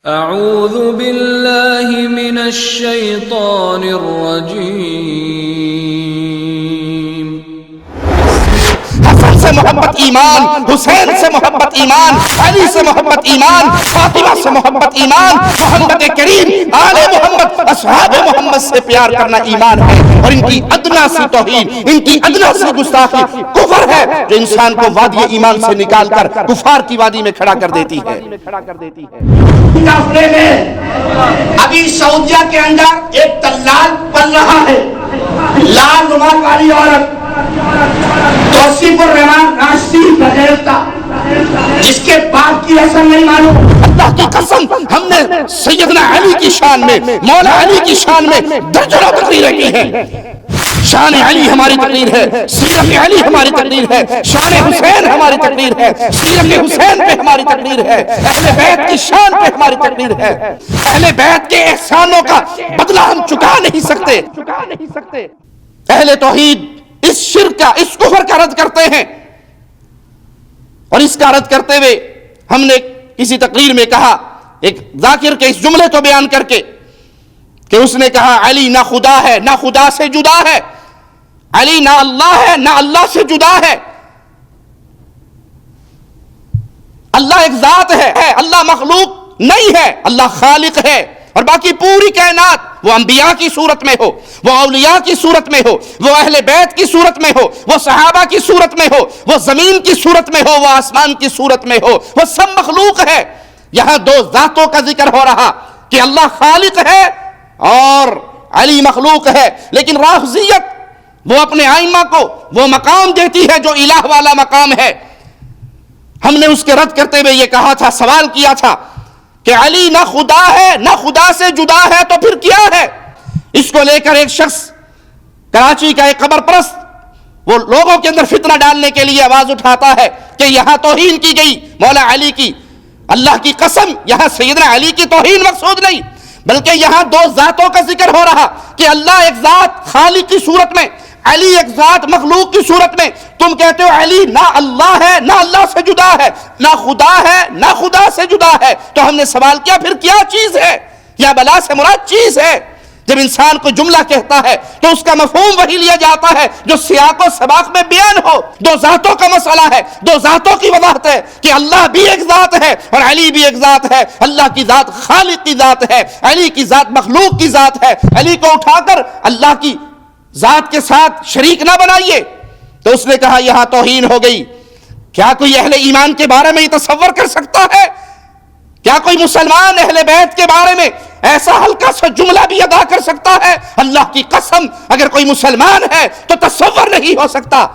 اعوذ باللہ من الشیطان الرجیم۔ حسن سے محبت ایمان، حسین سے محبت ایمان، علی سے محبت ایمان، فاطمہ سے محبت ایمان، محمد کریم، آل محمد، اصحاب محمد سے پیار کرنا ایمان ہے۔ اور ان کی ادنا سی توہین، ان کی ادنا سی گستاخی کفر ہے جو انسان کو وادی ایمان سے نکال کر کفار کی وادی میں کھڑا کر دیتی ہے۔ ابھی سعودیہ کے اندر ایک دلال پل رہا ہے، لال رومال والی عورت، توصیف الرحمان راشدی بغیرتا، جس کے باپ کی رسم نہیں معلوم۔ اللہ کی قسم، ہم نے سیدنا علی کی شان میں، مولا علی کی شان میں درجنوں تقریریں کی ہیں۔ شان علی ہماری تقریر ہے، سیرت علی ہماری تقریر ہے، شان حسین ہماری تقریر ہے، سیرت حسین پہ ہماری تقریر ہے، اہل بیت کی شان پہ ہماری تقریر ہے۔ اہل بیت کے احسانوں کا بدلہ ہم چکا نہیں سکتے۔ اہل توحید اس شرک کا، اس کفر کا رد کرتے ہیں، اور اس کا رد کرتے ہوئے ہم نے کسی تقریر میں کہا، ایک ذاکر کے اس جملے کو بیان کر کے، کہ اس نے کہا علی نہ خدا ہے نہ خدا سے جدا ہے، علی نہ اللہ ہے نہ اللہ سے جدا ہے۔ اللہ ایک ذات ہے، اللہ مخلوق نہیں ہے، اللہ خالق ہے۔ اور باقی پوری کائنات، وہ انبیاء کی صورت میں ہو، وہ اولیاء کی صورت میں ہو، وہ اہل بیت کی صورت میں ہو، وہ صحابہ کی صورت میں ہو، وہ زمین کی صورت میں ہو، وہ آسمان کی صورت میں ہو، وہ سب مخلوق ہے۔ یہاں دو ذاتوں کا ذکر ہو رہا کہ اللہ خالق ہے اور علی مخلوق ہے، لیکن رافضیت وہ اپنے ائمہ کو وہ مقام دیتی ہے جو الہ والا مقام ہے۔ ہم نے اس کے رد کرتے ہوئے یہ کہا تھا، سوال کیا تھا کہ علی نہ خدا ہے نہ خدا سے جدا ہے تو پھر کیا ہے؟ اس کو لے کر ایک شخص کراچی کا ایک قبر پرست وہ لوگوں کے اندر فتنہ ڈالنے کے لیے آواز اٹھاتا ہے کہ یہاں توہین کی گئی مولا علی کی۔ اللہ کی قسم، یہاں سیدنا علی کی توہین مقصود نہیں، بلکہ یہاں دو ذاتوں کا ذکر ہو رہا کہ اللہ ایک ذات خالق کی صورت میں، علی ایک ذات مخلوق کی صورت میں۔ تم کہتے ہو علی نہ اللہ ہے نہ اللہ سے جدا ہے، نہ خدا ہے نہ خدا سے جدا ہے، تو ہم نے سوال کیا پھر کیا چیز ہے؟ یا بلا سے مراد چیز ہے؟ جب انسان کو جملہ کہتا ہے تو اس کا مفہوم وہی لیا جاتا ہے جو سیاق و سباق میں بیان ہو۔ دو ذاتوں کا مسئلہ ہے، دو ذاتوں کی وضاحت ہے کہ اللہ بھی ایک ذات ہے اور علی بھی ایک ذات ہے۔ اللہ کی ذات خالق کی ذات ہے، علی کی ذات مخلوق کی ذات ہے۔ علی کو اٹھا کر اللہ کی ذات کے ساتھ شریک نہ بنائیے۔ تو اس نے کہا یہاں توہین ہو گئی۔ کیا کوئی اہل ایمان کے بارے میں یہ تصور کر سکتا ہے؟ کیا کوئی مسلمان اہل بیت کے بارے میں ایسا ہلکا سا جملہ بھی ادا کر سکتا ہے؟ اللہ کی قسم، اگر کوئی مسلمان ہے تو تصور نہیں ہو سکتا۔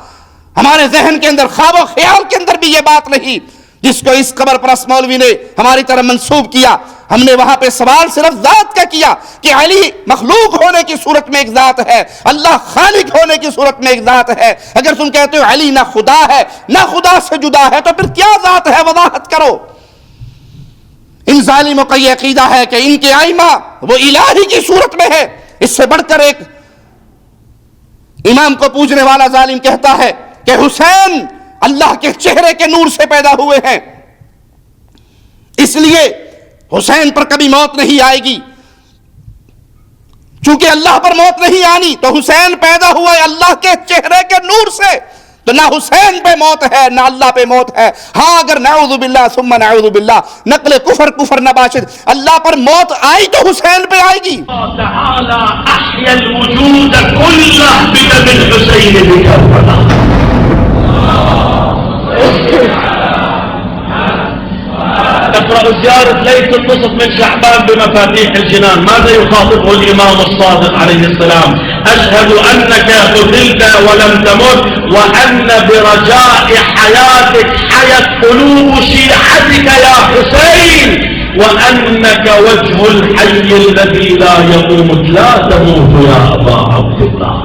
ہمارے ذہن کے اندر، خواب و خیال کے اندر بھی یہ بات نہیں، جس کو اس قبر پرست مولوی نے ہماری طرف منسوب کیا۔ ہم نے وہاں پہ سوال صرف ذات کا کیا کہ علی مخلوق ہونے کی صورت میں ایک ذات ہے، اللہ خالق ہونے کی صورت میں ایک ذات ہے۔ اگر تم کہتے ہو علی نہ خدا ہے نہ خدا سے جدا ہے تو پھر کیا ذات ہے؟ وضاحت کرو۔ ان ظالموں کا یہ عقیدہ ہے کہ ان کے ائمہ وہ الہی کی صورت میں ہے۔ اس سے بڑھ کر ایک امام کو پوجنے والا ظالم کہتا ہے کہ حسین اللہ کے چہرے کے نور سے پیدا ہوئے ہیں، اس لیے حسین پر کبھی موت نہیں آئے گی۔ چونکہ اللہ پر موت نہیں آنی تو حسین پیدا ہوا ہے اللہ کے چہرے کے نور سے، تو نہ حسین پہ موت ہے نہ اللہ پہ موت ہے۔ ہاں اگر نعوذ باللہ ثم نعوذ باللہ نقل کفر نباشد اللہ پر موت آئی تو حسین پہ آئے گی۔ تعالی احیا الوجود کلہ بدم الحسین بکربلا۔ تقرأ زيارة ليلة النصف من شعبان بمفاتيح الجنان، ماذا يخاطبه الإمام الصادق عليه السلام؟ أشهد أنك قتلت ولم تمت، وأن برجاء حياتك حيت قلوب شيعتك يا حسين، وأنك وجه الحي الذي لا يموت، لا تموت يا أبا عبد الله۔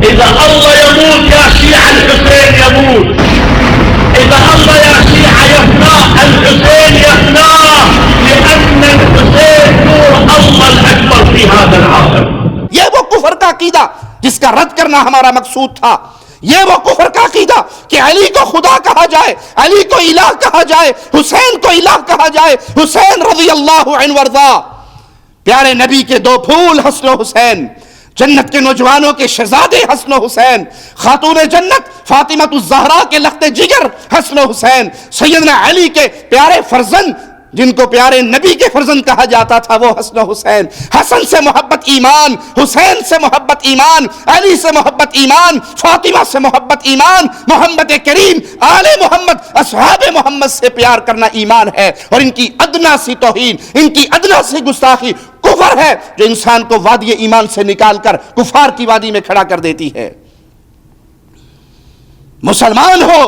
إذا الله يموت يا شيعة الحسين يموت، إذا الله يا شيعة يفنى الحسين يفنى، لأن الحسين نور الله الأكبر في هذا العالم۔ یہ وہ کفر کا عقیدہ جس کا رد کرنا ہمارا مقصود تھا۔ یہ وہ کفر کا عقیدہ کہ علی کو خدا کہا جائے، علی کو الہ کہا جائے، حسین کو الہ کہا جائے، حسین رضی اللہ عنہ وارضا، پیارے نبی کے دو پھول حسن و حسین، جنت کے نوجوانوں کے شہزادے حسن و حسین، خاتون جنت فاطمہ الزہرا کے لخت جگر حسن و حسین، سیدنا علی کے پیارے فرزند جن کو پیارے نبی کے فرزند کہا جاتا تھا وہ حسن و حسین۔ حسن سے محبت ایمان، حسین سے محبت ایمان، علی سے محبت ایمان، فاطمہ سے محبت ایمان، محمد کریم آل محمد اصحاب محمد سے پیار کرنا ایمان ہے، اور ان کی ادنا سی توہین، ان کی ادنا سی گستاخی کفر ہے جو انسان کو وادی ایمان سے نکال کر کفار کی وادی میں کھڑا کر دیتی ہے۔ مسلمان ہو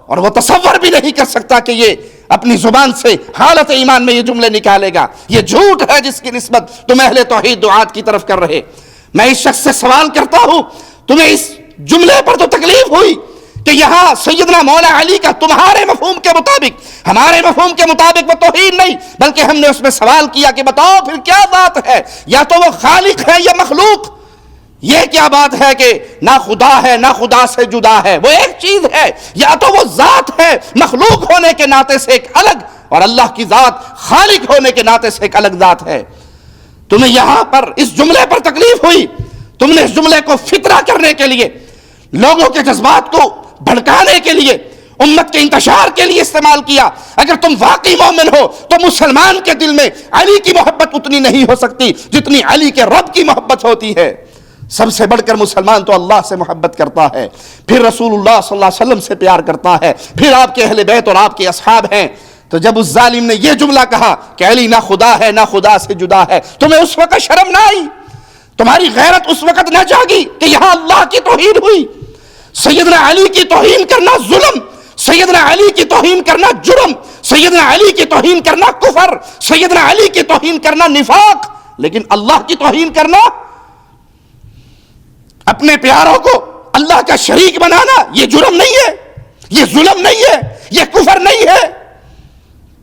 اور وہ تصور بھی نہیں کر سکتا کہ یہ اپنی زبان سے حالت ایمان میں یہ جملے نکالے گا، یہ جھوٹ ہے جس کی نسبت تم اہل توحید دعات کی طرف کر رہے۔ میں اس شخص سے سوال کرتا ہوں، تمہیں اس جملے پر تو تکلیف ہوئی کہ یہاں سیدنا مولا علی کا تمہارے مفہوم کے مطابق، ہمارے مفہوم کے مطابق وہ توحید نہیں، بلکہ ہم نے اس میں سوال کیا کہ بتاؤ پھر کیا ذات ہے، یا تو وہ خالق ہے یا مخلوق؟ یہ کیا بات ہے کہ نہ خدا ہے نہ خدا سے جدا ہے؟ وہ ایک چیز ہے، یا تو وہ ذات ہے مخلوق ہونے کے ناطے سے ایک الگ، اور اللہ کی ذات خالق ہونے کے ناطے سے ایک الگ ذات ہے۔ تمہیں یہاں پر اس جملے پر تکلیف ہوئی، تم نے اس جملے کو فطرہ کرنے کے لیے، لوگوں کے جذبات کو بھڑکانے کے لیے، امت کے انتشار کے لیے استعمال کیا۔ اگر تم واقعی مومن ہو تو مسلمان کے دل میں علی کی محبت اتنی نہیں ہو سکتی جتنی علی کے رب کی محبت ہوتی ہے۔ سب سے بڑھ کر مسلمان تو اللہ سے محبت کرتا ہے، پھر رسول اللہ صلی اللہ علیہ وسلم سے پیار کرتا ہے، پھر آپ کے اہل بیت اور آپ کے اصحاب ہیں۔ تو جب اس ظالم نے یہ جملہ کہا کہ علی نہ خدا ہے نہ خدا سے جدا ہے، تمہیں اس وقت شرم نہ آئی؟ تمہاری غیرت اس وقت نہ جاگی کہ یہاں اللہ کی توہین ہوئی؟ سیدنا علی کی توہین کرنا ظلم، سیدنا علی کی توہین کرنا جرم، سیدنا علی کی توہین کرنا کفر، سیدنا علی کی توہین کرنا نفاق، لیکن اللہ کی توہین کرنا، اپنے پیاروں کو اللہ کا شریک بنانا، یہ جرم نہیں ہے، یہ ظلم نہیں ہے، یہ کفر نہیں ہے۔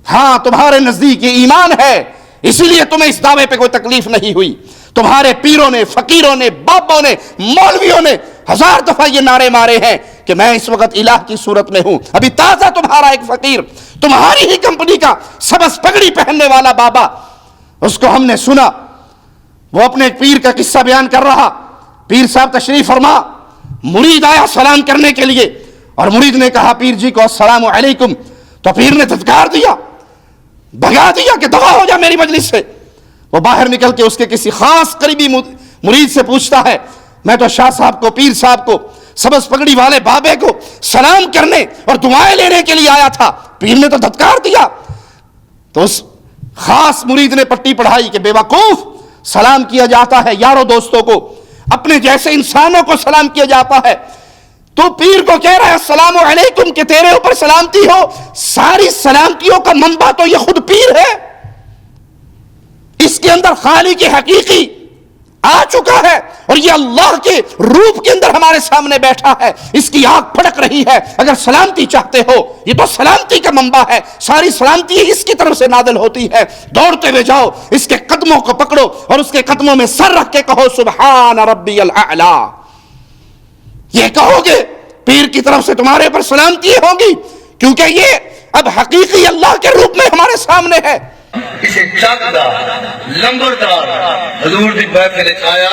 ہاں تمہارے نزدیک یہ ایمان ہے، اسی لیے تمہیں اس دعوے پہ کوئی تکلیف نہیں ہوئی۔ تمہارے پیروں نے، فقیروں نے، بابوں نے، مولویوں نے 1000 دفعہ یہ نعرے مارے ہیں کہ میں اس وقت الہ کی صورت میں ہوں۔ ابھی تازہ تمہارا ایک فقیر، تمہاری ہی کمپنی کا سبز پگڑی پہننے والا بابا، اس کو ہم نے سنا، وہ اپنے پیر کا قصہ بیان کر رہا۔ پیر صاحب تشریف فرما، مرید آیا سلام کرنے کے لیے، اور مرید نے کہا پیر جی کو السلام علیکم، تو پیر نے دھتکار دیا، بھگا دیا کہ دفع ہو جا میری مجلس سے۔ وہ باہر نکل کے اس کے کسی خاص قریبی مرید سے پوچھتا ہے، میں تو شاہ صاحب کو، پیر صاحب کو، سبز پگڑی والے بابے کو سلام کرنے اور دعائیں لینے کے لیے آیا تھا، پیر نے تو دھتکار دیا۔ تو اس خاص مرید نے پٹی پڑھائی کہ بے وقوف، سلام کیا جاتا ہے یاروں دوستوں کو، اپنے جیسے انسانوں کو سلام کیا جاتا ہے۔ تو پیر کو کہہ رہا ہے السلام علیکم کہ تیرے اوپر سلامتی ہو، ساری سلامتیوں کا منبع تو یہ خود پیر ہے، اس کے اندر خالق حقیقی آ چکا ہے، اور یہ اللہ کے روپ کے اندر ہمارے سامنے بیٹھا ہے، اس کی آنکھ پھڑک رہی ہے۔ اگر سلامتی چاہتے ہو، یہ تو سلامتی کا منبع ہے، ساری سلامتی اس کی طرف سے نازل ہوتی ہے۔ دوڑتے ہوئے جاؤ، اس کے قدموں کو پکڑو اور اس کے قدموں میں سر رکھ کے کہو سبحان ربی الاعلی۔ یہ کہو گے پیر کی طرف سے تمہارے پر سلامتی ہوگی، کیونکہ یہ اب حقیقی اللہ کے روپ میں ہمارے سامنے ہے۔ اسے چاکدہ لمبردار حضور دی محفل آیا،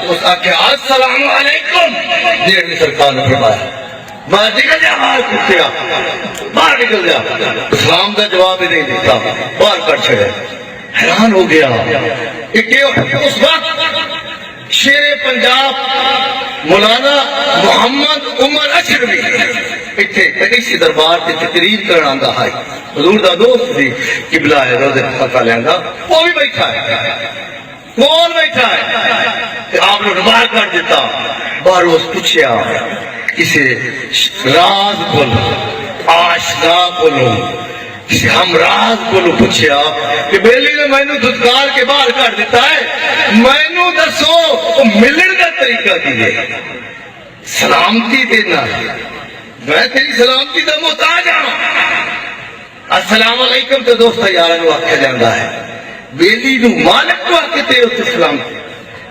اس آکے السلام علیکم، دیر میں سرکار نے فرمایا باہر نکل جا، باہر کتیا باہر نکل جا، اسلام کا جواب ہی نہیں دیتا، باہر کر چھڑے۔ حیران ہو گیا کہ اس وقت شیر پنجاب مولانا محمد عمر اشرفی اسی دربار سے تقریر کرنا آندا ہے، حضور دا دوست بھی قبلہ ہے روزے پکا لیندہ، وہ بھی بیٹھا ہے، کون بیٹھا ہے کہ آپ نے باہر کر دیتا۔ باہر اس پوچھیا کسی راز بولو، آشنا بولو، کسی ہمراز بولو، پوچھیا کہ بیلی نے میں نے دھتکار کے باہر کر دیتا ہے، میں نے دسو ملن کا طریقہ دیئے، سلامتی دینا، میں تیری سلامتی دا محتاج ہوں۔ السلام علیکم تو دوستہ یارانو آکھا جاندہ ہے، بیلی نو مالک کو آکھتے ہو تو سلامتی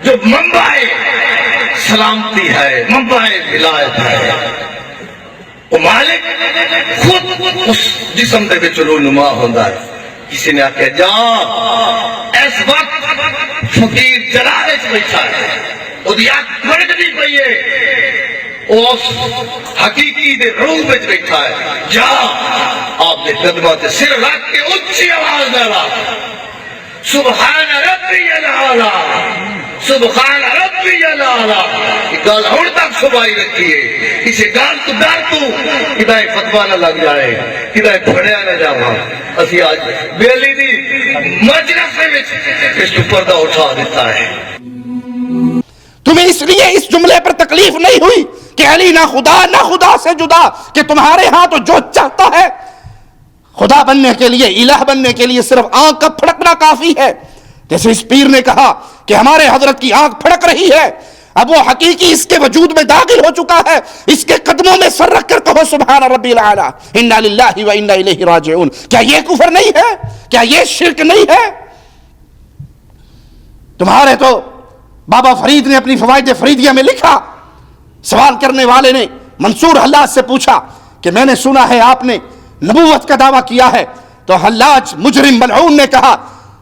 جو منبع ہے سلامتی ہے، منبع ولایت ہے. وہ مالک خود اس جسم دے وچ رونما ہوندا ہے. کسی نے آخیا جا اس وقت فقیر جلال وچ بیٹھا ہے، اودی اکھ کھڑکدی پئی ہے، اس حقیقی دے روح وچ بیٹھا ہے. جا آپ دے قدماں تے سر رکھ کے اونچی آواز نال سبحان ربی الاعلی، سبحان ربی الاعلی. یہ گل ہن تک سبائی رکھی ہے. اسے گل تو ڈر تو کدھا فتوا نہ لگ جائے، کدھا پھڑیا نہ جاواں. اسی آج بیلی دی مجلس وچ اس کو پردہ اٹھا دیتا ہے. تمہیں اس لیے اس جملے پر تکلیف نہیں ہوئی کہ علی نہ خدا سے جدا، کہ تمہارے ہاں تو جو چاہتا ہے خدا بننے کے لیے، الہ بننے کے لیے صرف آنکھ کا پھڑکنا کافی ہے. جیسے اس پیر نے کہا کہ ہمارے حضرت کی آنکھ پھڑک رہی ہے، اب وہ حقیقی اس کے وجود میں داخل ہو چکا ہے. اس کے قدموں میں سر رکھ کر کہو سبحان ربی الاعلی، انا للہ و انا الیہ راجعون. کیا یہ کفر نہیں ہے؟ کیا یہ شرک نہیں ہے؟ تمہارے تو بابا فرید نے اپنی فوائد فریدیہ میں لکھا، سوال کرنے والے نے منصور حلاج سے پوچھا کہ میں نے سنا ہے آپ نے نبوت کا دعویٰ کیا ہے. تو حلاج مجرم ملعون نے کہا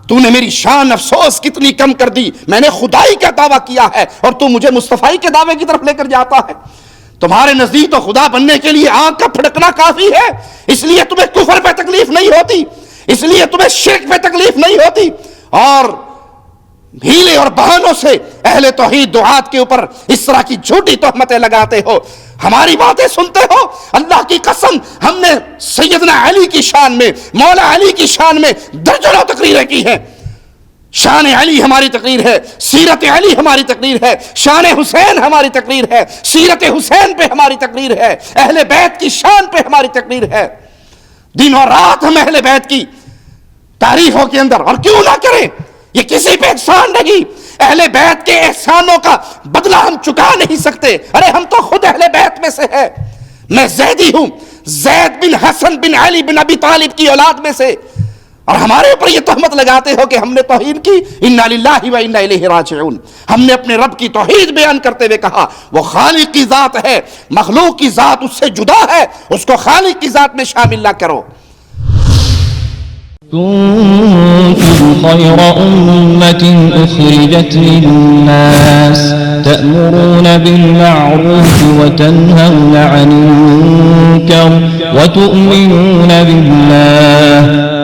تو نے میری شان افسوس کتنی کم کر دی، میں نے خدائی کا دعویٰ کیا ہے اور تو مجھے مصطفی کے دعوے کی طرف لے کر جاتا ہے. تمہارے نزدیک تو خدا بننے کے لیے آنکھ کا پھڑکنا کافی ہے، اس لیے تمہیں کفر پہ تکلیف نہیں ہوتی، اس لیے تمہیں شرک پہ تکلیف نہیں ہوتی، اور ہیلے اور بہانوں سے اہل توحید دعات کے اوپر اس طرح کی جھوٹی تہمتیں لگاتے ہو. ہماری باتیں سنتے ہو، اللہ کی قسم ہم نے سیدنا علی کی شان میں، مولا علی کی شان میں درجنوں تقریریں کی ہیں. شان علی ہماری تقریر ہے، سیرت علی ہماری تقریر ہے، شان حسین ہماری تقریر ہے، سیرت حسین پہ ہماری تقریر ہے، اہل بیت کی شان پہ ہماری تقریر ہے. دن اور رات ہم اہل بیت کی تعریفوں کے اندر، اور کیوں نہ کریں، یہ کسی پہ احسان نہیں. اہل بیت کے احسانوں کا بدلہ ہم چکا نہیں سکتے. ارے ہم تو خود اہل بیت میں سے ہے. میں زیدی ہوں، زید بن حسن بن علی بن ابی طالب کی اولاد میں سے، اور ہمارے اوپر یہ تہمت لگاتے ہو کہ ہم نے توہین کی. انا للہ و انا الیہ راجعون. ہم نے اپنے رب کی توحید بیان کرتے ہوئے کہا وہ خالق کی ذات ہے، مخلوق کی ذات اس سے جدا ہے، اس کو خالق کی ذات میں شامل نہ کرو. كنتم خير أمة أخرجت للناس تأمرون بالمعروف وتنهون عن المنكر وتؤمنون بالله